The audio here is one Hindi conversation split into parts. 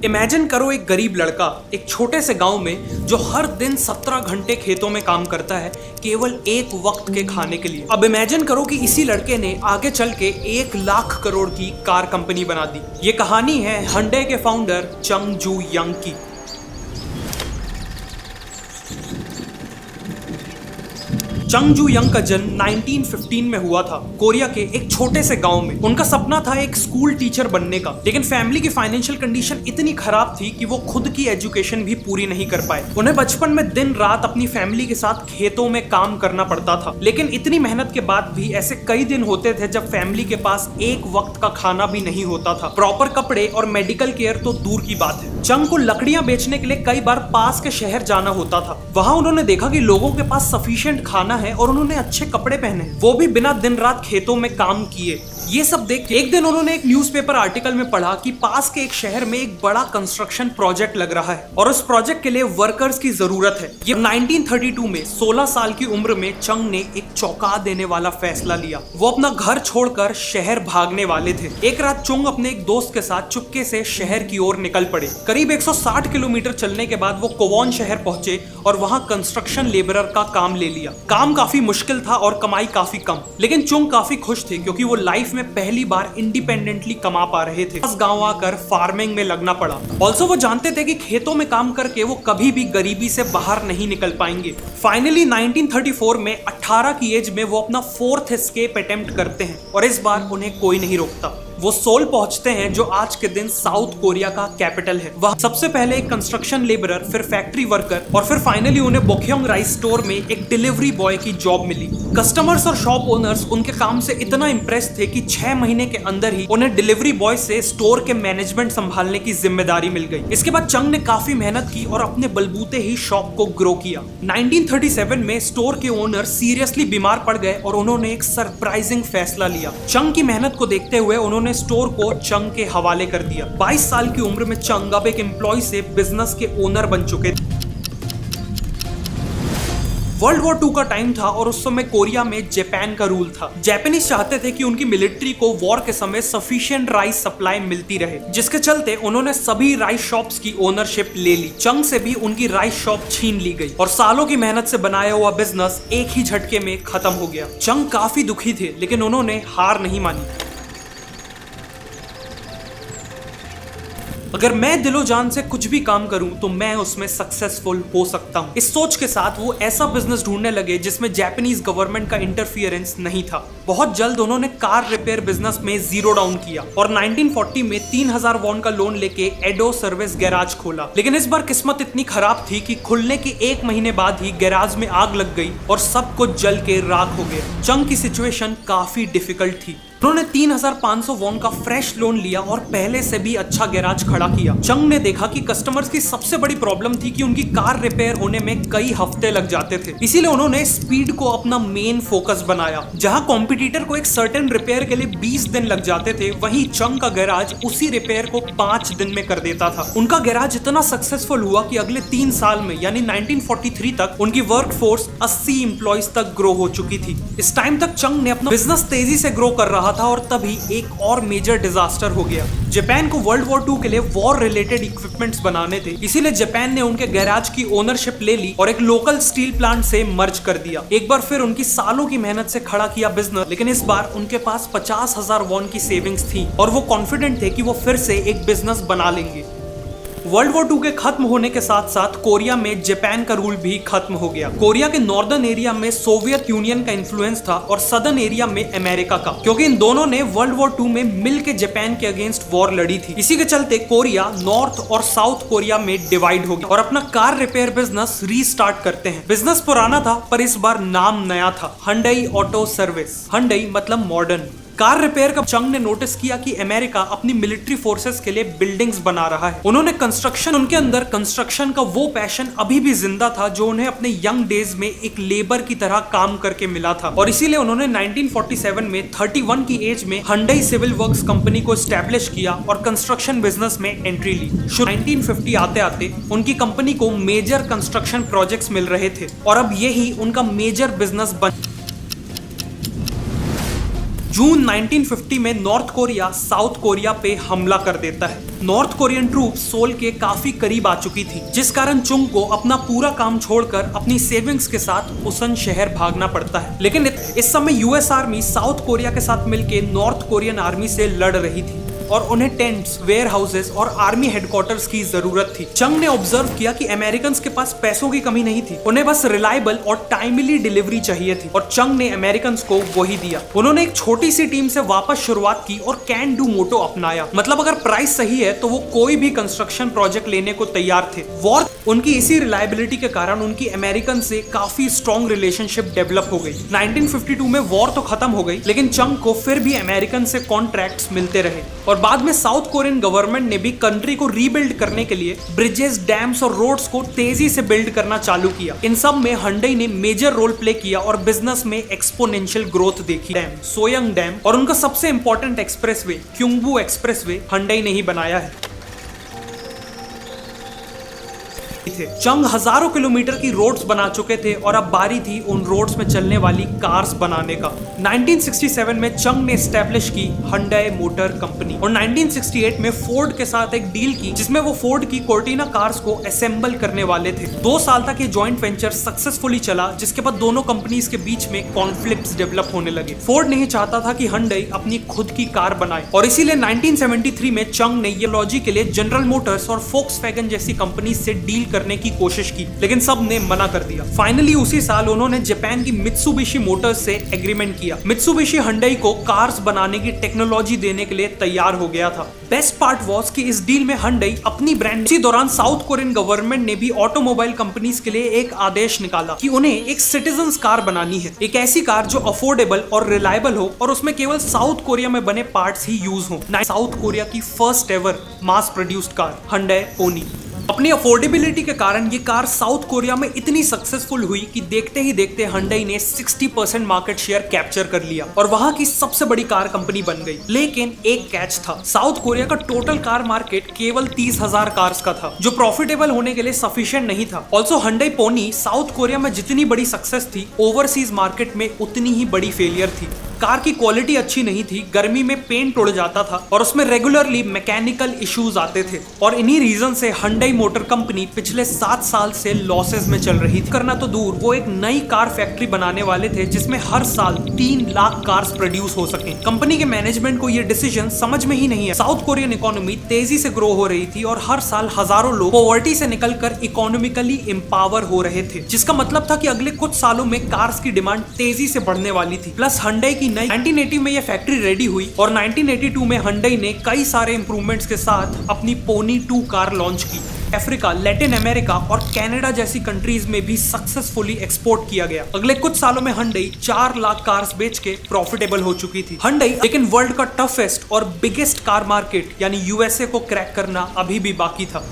इमेजिन करो एक गरीब लड़का एक छोटे से गांव में जो हर दिन 17 घंटे खेतों में काम करता है केवल एक वक्त के खाने के लिए। अब इमेजिन करो कि इसी लड़के ने आगे चल के 1 लाख करोड़ की कार कंपनी बना दी। ये कहानी है Hyundai के फाउंडर चंग जू यंग की। चंग जू यंग का जन्म 1915 में हुआ था कोरिया के एक छोटे से गांव में। उनका सपना था एक स्कूल टीचर बनने का, लेकिन फैमिली की फाइनेंशियल कंडीशन इतनी खराब थी कि वो खुद की एजुकेशन भी पूरी नहीं कर पाए। उन्हें बचपन में दिन रात अपनी फैमिली के साथ खेतों में काम करना पड़ता था। लेकिन इतनी मेहनत के बाद भी ऐसे कई दिन होते थे जब फैमिली के पास एक वक्त का खाना भी नहीं होता था। प्रॉपर कपड़े और मेडिकल केयर तो दूर की बात है। चंग को लकड़ियां बेचने के लिए कई बार पास के शहर जाना होता था। वहां उन्होंने देखा कि लोगों के पास सफिशिएंट खाना है और उन्होंने अच्छे कपड़े पहने, वो भी बिना दिन रात खेतों में काम किए। ये सब देख के एक दिन उन्होंने एक न्यूज़पेपर आर्टिकल में पढ़ा कि पास के एक शहर में एक बड़ा कंस्ट्रक्शन प्रोजेक्ट लग रहा है और उस प्रोजेक्ट के लिए वर्कर्स की जरूरत है। ये 1932 में 16 साल की उम्र में चंग ने एक चौंका देने वाला फैसला लिया। वो अपना घर छोड़कर शहर भागने वाले थे। एक रात चंग अपने एक दोस्त के साथ चुपके से शहर की ओर निकल पड़े। करीब 160 किलोमीटर चलने के बाद वो कोवॉन शहर पहुंचे और वहां कंस्ट्रक्शन लेबरर का काम ले लिया। काम काफी मुश्किल था और कमाई काफी कम, लेकिन चंग काफी खुश थे क्योंकि वो लाइफ में पहली बार इंडिपेंडेंटली कमा पा रहे थे। इस गांव आकर फार्मिंग में लगना पड़ा। ऑल्सो वो जानते थे कि खेतों में काम करके वो कभी भी गरीबी से बाहर नहीं निकल पाएंगे। फाइनली 1934 में 18 की एज में वो अपना 4th एस्केप अटेम्प्ट करते हैं और इस बार उन्हें कोई नहीं रोकता। वो सोल पहुंचते हैं जो आज के दिन साउथ कोरिया का कैपिटल है। वह सबसे पहले एक कंस्ट्रक्शन लेबरर, फिर फैक्ट्री वर्कर और फिर फाइनली उन्हें बोक्योंग राइस स्टोर में एक डिलीवरी बॉय की जॉब मिली। कस्टमर्स और शॉप ओनर्स उनके काम से इतना इंप्रेस थे कि 6 महीने के अंदर ही उन्हें डिलीवरी बॉय से स्टोर के मैनेजमेंट संभालने की जिम्मेदारी मिल गई। इसके बाद चंग ने काफी मेहनत की और अपने बलबूते ही शॉप को ग्रो किया। 1937 में स्टोर के ओनर सीरियसली बीमार पड़ गए और उन्होंने एक सरप्राइजिंग फैसला लिया। चंग की मेहनत को देखते हुए उन्होंने स्टोर को चंग के हवाले कर दिया। 22 साल की उम्र में चंग अब एक एम्प्लॉय से बिजनेस के ओनर बन चुके थे। वर्ल्ड वॉर 2 का टाइम था और उस समय कोरिया में जापान का रूल था। जापानीज चाहते थे कि उनकी मिलिट्री को वॉर के समय सफिशिएंट राइस सप्लाई मिलती रहे, जिसके चलते उन्होंने सभी राइस शॉप्स की ओनरशिप ले ली। चंग से भी उनकी राइस शॉप छीन ली गई और सालों की मेहनत से बनाया हुआ बिजनेस एक ही झटके में खत्म हो गया। चंग काफी दुखी थे, लेकिन उन्होंने हार नहीं मानी। अगर मैं दिलो जान से कुछ भी काम करूं तो मैं उसमें सक्सेसफुल हो सकता हूं। इस सोच के साथ वो ऐसा बिजनेस ढूंढने लगे जिसमें जापानीज गवर्नमेंट का इंटरफियरेंस नहीं था। बहुत जल्द उन्होंने कार रिपेयर बिजनेस में जीरो डाउन किया और 1940 में 3000 वॉन का लोन लेके एडो सर्विस गैराज खोला। लेकिन इस बार किस्मत इतनी खराब थी कि खुलने के 1 महीने बाद ही गैराज में आग लग गई और सब कुछ जल के राख हो गया। चंग की सिचुएशन काफी डिफिकल्ट थी। उन्होंने 3500 वॉन का फ्रेश लोन लिया और पहले से भी अच्छा गैराज खड़ा किया। चंग ने देखा कि कस्टमर्स की सबसे बड़ी प्रॉब्लम थी कि उनकी कार रिपेयर होने में कई हफ्ते लग जाते थे। इसीलिए उन्होंने स्पीड को अपना मेन फोकस बनाया। जहां कॉम्पिटिटर को एक सर्टेन रिपेयर के लिए 20 दिन लग जाते थे, वहीं चंग का गैराज उसी रिपेयर को 5 दिन में कर देता था। उनका गैराज इतना सक्सेसफुल हुआ कि अगले 3 साल में यानी 1943 तक उनकी वर्क फोर्स 80 एम्प्लॉइज तक ग्रो हो चुकी थी। इस टाइम तक चंग ने अपना बिजनेस तेजी से ग्रो कर रहा था और तभी एक और मेजर डिजास्टर हो गया। जापान को वर्ल्ड वॉर 2 के लिए वॉर रिलेटेड इक्विपमेंट्स बनाने थे, इसीलिए जापान ने उनके गैराज की ओनरशिप ले ली और एक लोकल स्टील प्लांट से मर्ज कर दिया। एक बार फिर उनकी सालों की मेहनत से खड़ा किया बिजनेस, लेकिन इस बार उनके पास 50,000 वॉन की सेविंग्स थी और वो कॉन्फिडेंट थे कि वो फिर से एक बिजनेस बना लेंगे। वर्ल्ड वॉर 2 के खत्म होने के साथ साथ कोरिया में जापान का रूल भी खत्म हो गया। कोरिया के नॉर्दर्न एरिया में सोवियत यूनियन का इन्फ्लुएंस था और सदर्न एरिया में अमेरिका का, क्योंकि इन दोनों ने वर्ल्ड वॉर 2 में मिलकर जापान के अगेंस्ट वॉर लड़ी थी। इसी के चलते कोरिया नॉर्थ और साउथ कोरिया में डिवाइड हो गया और अपना कार रिपेयर बिजनेस रीस्टार्ट करते हैं। बिजनेस पुराना था पर इस बार नाम नया था, Hyundai ऑटो सर्विस। Hyundai मतलब मॉडर्न। कार रिपेयर का चंग ने नोटिस किया कि अमेरिका अपनी मिलिट्री फोर्सेस के लिए बिल्डिंग्स बना रहा है। उनके अंदर कंस्ट्रक्शन का वो पैशन अभी भी जिंदा था जो उन्हें अपने यंग डेज में एक लेबर की तरह काम करके मिला था और इसीलिए उन्होंने 1947 में 31 की एज में Hyundai सिविल वर्क्स कंपनी को एस्टैब्लिश किया और कंस्ट्रक्शन बिजनेस में एंट्री ली। 1950 आते आते उनकी कंपनी को मेजर कंस्ट्रक्शन प्रोजेक्ट्स मिल रहे थे और अब यही उनका मेजर बिजनेस बन जून 1950 में नॉर्थ कोरिया साउथ कोरिया पे हमला कर देता है। नॉर्थ कोरियन ट्रूप सोल के काफी करीब आ चुकी थी, जिस कारण चुंग को अपना पूरा काम छोड़कर अपनी सेविंग्स के साथ पुसन शहर भागना पड़ता है। लेकिन इस समय यूएस आर्मी साउथ कोरिया के साथ मिलकर नॉर्थ कोरियन आर्मी से लड़ रही थी और उन्हें टेंट्स, वेयर हाउसेस और आर्मी हेडक्वार्टर्स की जरूरत थी। चंग ने ऑब्जर्व किया कि अमेरिकन्स के पास पैसों की कमी नहीं थी, उन्हें बस रिलायबल और टाइमली डिलीवरी चाहिए थी और चंग ने अमेरिकन्स को वही दिया। उन्होंने एक छोटी सी टीम से वापस शुरुआत की और कैन डू मोटो अपनाया, मतलब अगर प्राइस सही है तो वो कोई भी कंस्ट्रक्शन प्रोजेक्ट लेने को तैयार थे। वॉर उनकी इसी रिलायबिलिटी के कारण उनकी अमेरिकन से काफी स्ट्रॉन्ग रिलेशनशिप डेवलप हो गई। 1952 में वॉर तो खत्म हो गई, लेकिन चंग को फिर भी अमेरिकन से कॉन्ट्रैक्ट्स मिलते रहे और बाद में साउथ कोरियन गवर्नमेंट ने भी कंट्री को रीबिल्ड करने के लिए ब्रिजेस, डैम्स और रोड्स को तेजी से बिल्ड करना चालू किया। इन सब में हुंडई ने मेजर रोल प्ले किया और बिजनेस में एक्सपोनेंशियल ग्रोथ देखी। डैम, सोयंग डैम और उनका सबसे इंपॉर्टेंट एक्सप्रेसवे क्योंगबू एक्सप्रेसवे हुंडई ने ही बनाया है। चंग हजारों किलोमीटर की रोड्स बना चुके थे और अब बारी थी उन रोड्स में चलने वाली कार्स बनाने का। 1967 में चंग ने एस्टेब्लिश की हुंडई मोटर कंपनी और 1968 में फोर्ड के साथ एक डील की, जिसमें वो फोर्ड की कोर्टिना कार्स को असेंबल करने वाले थे। 2 साल तक ये जॉइंट वेंचर सक्सेसफुली चला, जिसके बाद दोनों कंपनीज के बीच में कॉन्फ्लिक्ट्स डेवलप होने लगे। फोर्ड नहीं चाहता था कि हुंडई अपनी खुद की कार बनाए और इसीलिए 1973 में चंग ने ये लॉजी के लिए जनरल मोटर्स और फोक्सवैगन जैसी कंपनी से डील करने की कोशिश की, लेकिन सब ने मना कर दिया। फाइनली उसी साल उन्होंने जापान की मित्सुबिशी मोटर्स से एग्रीमेंट किया। मित्सुबिशी हुंडई को कार्स बनाने की टेक्नोलॉजी देने के लिए तैयार हो गया था। बेस्ट पार्ट वाज कि इस डील में हुंडई अपनी ब्रांड। इसी दौरान साउथ कोरियन गवर्नमेंट ने भी ऑटोमोबाइल कंपनीज के लिए एक आदेश निकाला कि उन्हें एक सिटीजन्स कार बनानी है, एक ऐसी कार जो अफोर्डेबल और रिलायबल हो और उसमें केवल साउथ कोरिया में बने पार्ट्स ही यूज हो। साउथ कोरिया की first ever mass produced car Hyundai Pony. अपनी अफोर्डेबिलिटी के कारण ये कार साउथ कोरिया में इतनी सक्सेसफुल हुई कि देखते ही देखते हुंडई ने 60% मार्केट शेयर कैप्चर कर लिया और वहां की सबसे बड़ी कार कंपनी बन गई। लेकिन एक कैच था, साउथ कोरिया का टोटल कार मार्केट केवल 30,000 कार्स का था, जो प्रॉफिटेबल होने के लिए सफिशिएंट नहीं था। Also Hyundai Pony South Korea में जितनी बड़ी सक्सेस थी, ओवरसीज मार्केट में उतनी ही बड़ी फेलियर थी। कार की क्वालिटी अच्छी नहीं थी, गर्मी में पेंट उड़ जाता था और उसमें रेगुलरली मैकेनिकल इश्यूज आते थे और इन्हीं रीजन से हुंडई मोटर कंपनी पिछले 7 साल से लॉसेस में चल रही थी। करना तो दूर, वो एक नई कार फैक्ट्री बनाने वाले थे जिसमें हर साल 3 लाख कार्स प्रोड्यूस हो सके। कंपनी के मैनेजमेंट को ये डिसीजन समझ में ही नहीं है। साउथ कोरियन इकोनॉमी तेजी से ग्रो हो रही थी और हर साल हजारों लोग पॉवर्टी से निकलकर इकोनॉमिकली एम्पावर हो रहे थे, जिसका मतलब था कि अगले कुछ सालों में कार्स की डिमांड तेजी से बढ़ने वाली थी। प्लस हुंडई की 1980 में ये फैक्ट्री रेडी हुई और 1982 में हुंडई ने कई सारे इंप्रूवमेंट्स के साथ अपनी पोनी 2 कार लॉन्च की। अफ्रीका, लैटिन अमेरिका और कनाडा जैसी कंट्रीज में भी सक्सेसफुली एक्सपोर्ट किया गया। अगले कुछ सालों में हुंडई 4 लाख कार्स बेच के प्रॉफिटेबल हो चुकी थी। हुंडई लेकिन वर्ल्ड का टफेस्ट और बिगेस्ट कार मार्केट यानी यूएसए को क्रैक करना अभी भी बाकी था।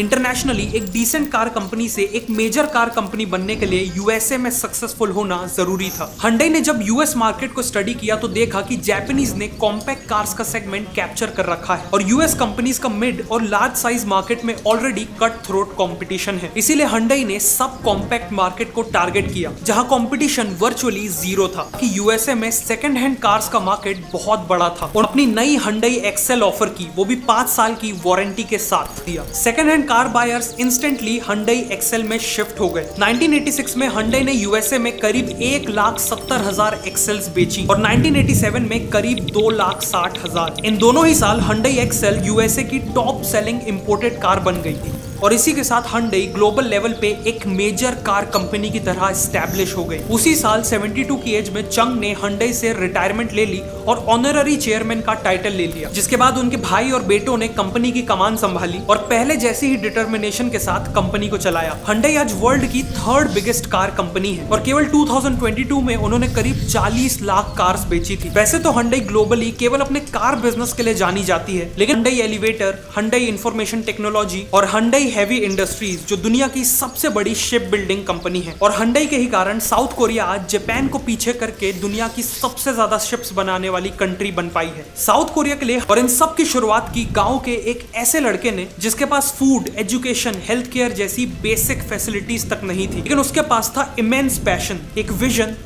इंटरनेशनली एक डिसेंट कार कंपनी से एक मेजर कार कंपनी बनने के लिए यूएसए में सक्सेसफुल होना जरूरी था। हुंडई ने जब यूएस मार्केट को स्टडी किया तो देखा कि जापानीज ने कॉम्पैक्ट कार्स का सेगमेंट कैप्चर कर रखा है और यूएस कंपनीज का मिड और लार्ज साइज मार्केट में ऑलरेडी कट थ्रोट कंपटीशन है। इसीलिए हुंडई ने सब कॉम्पैक्ट मार्केट को टारगेट किया, जहां कंपटीशन वर्चुअली जीरो था। कि यूएसए में सेकंड हैंड कार्स का मार्केट बहुत बड़ा था और अपनी नई हुंडई एक्सेल ऑफर की, वो भी 5 साल की वारंटी के साथ दिया। Second hand car buyers instantly Hyundai Excel में शिफ्ट हो गए। 1986 में हुंडई ने यूएसए में करीब 1,70,000 एक्सेल्स बेची और 1987 में करीब 2,60,000। इन दोनों ही साल हुंडई एक्सेल यूएसए की टॉप सेलिंग इंपोर्टेड कार बन गई थी और इसी के साथ हुंडई ग्लोबल लेवल पे एक मेजर कार कंपनी की तरह एस्टैब्लिश हो गई। उसी साल 72 की एज में चंग ने हुंडई से रिटायरमेंट ले ली और ऑनररी चेयरमैन का टाइटल ले लिया, जिसके बाद उनके भाई और बेटों ने कंपनी की कमान संभाली और पहले जैसी ही डिटर्मिनेशन के साथ कंपनी को चलाया। हुंडई आज वर्ल्ड की 3rd बिगेस्ट कार कंपनी है और केवल 2022 में उन्होंने करीब 40 लाख कार्स बेची थी। वैसे तो हुंडई ग्लोबली केवल अपने कार बिजनेस के लिए जानी जाती है, लेकिन Hyundai elevator, Hyundai information technology और हुंडई हैवी इंडस्ट्रीज जो दुनिया की सबसे बड़ी शिप बिल्डिंग कंपनी है और हुंडई के ही कारण साउथ कोरिया आज जापान को पीछे करके दुनिया की सबसे ज्यादा शिप्स बनाने वाली कंट्री बन पाई है। साउथ कोरिया के लिए और इन सब की शुरुआत की गांव के एक ऐसे लड़के ने जिसके पास फूड, एजुकेशन, हेल्थ केयर जैसी बेसिक फैसिलिटीज तक नहीं थी, लेकिन उसके पास था इमेंस पैशन, एक विजन